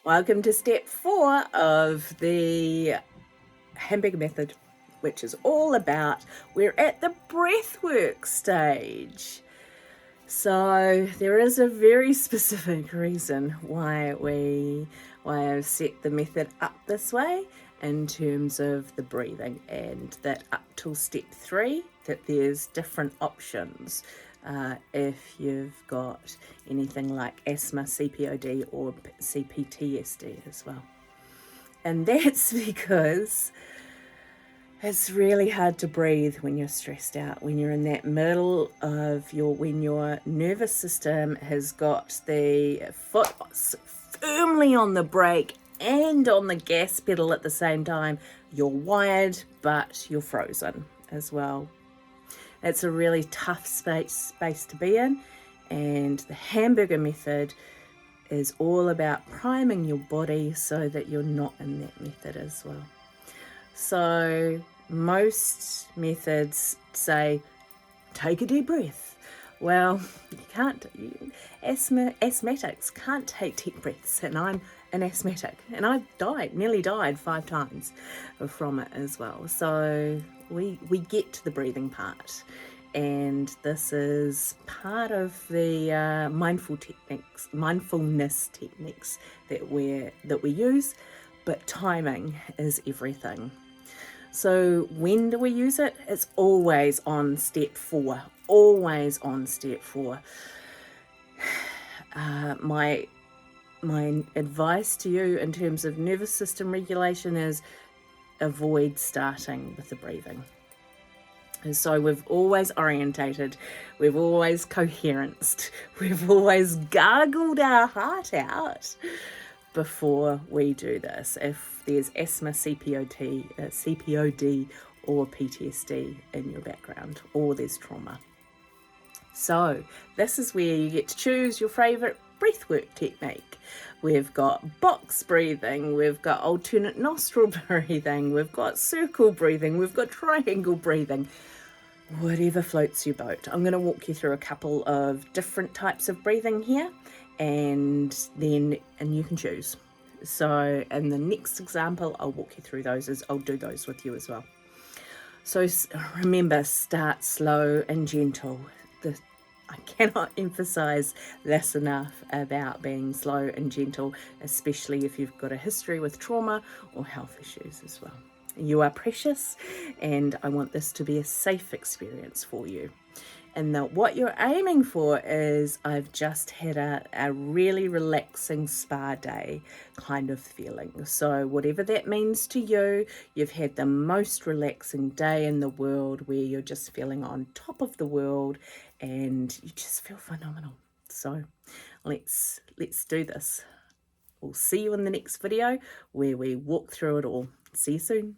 Welcome to step 4 of the hamburger method, which is all about we're at the breathwork stage. So there is a very specific reason why I've set the method up this way in terms of the breathing, and that up till step 3 that there's different options if you've got anything like asthma, CPOD or CPTSD as well. And that's because it's really hard to breathe when you're stressed out, when you're in that middle of when your nervous system has got the foot firmly on the brake and on the gas pedal at the same time. You're wired, but you're frozen as well. It's a really tough space to be in, and the hamburger method is all about priming your body so that you're not in that method as well. So most methods say, take a deep breath. Well, you can't. Asthmatics can't take deep breaths, and I'm an asthmatic, and I've nearly died 5 times from it as well. So we get to the breathing part, and this is part of the mindfulness techniques that we use, but timing is everything. So when do we use it? It's always on step 4. Always on step 4. My advice to you in terms of nervous system regulation is avoid starting with the breathing. And so we've always orientated, we've always coherenced, we've always gargled our heart out before we do this. If there's asthma, CPOD or PTSD in your background, or there's trauma. So this is where you get to choose your favourite breathwork technique. We've got box breathing, we've got alternate nostril breathing, we've got circle breathing, we've got triangle breathing. Whatever floats your boat. I'm going to walk you through a couple of different types of breathing here, and you can choose. So in the next example, I'll walk you through those. I'll do those with you as well. So remember, start slow and gentle. I cannot emphasize this enough about being slow and gentle, especially if you've got a history with trauma or health issues as well. You are precious, and I want this to be a safe experience for you. And what you're aiming for is, I've just had a really relaxing spa day kind of feeling. So whatever that means to you, you've had the most relaxing day in the world where you're just feeling on top of the world and you just feel phenomenal. So let's do this. We'll see you in the next video where we walk through it all. See you soon.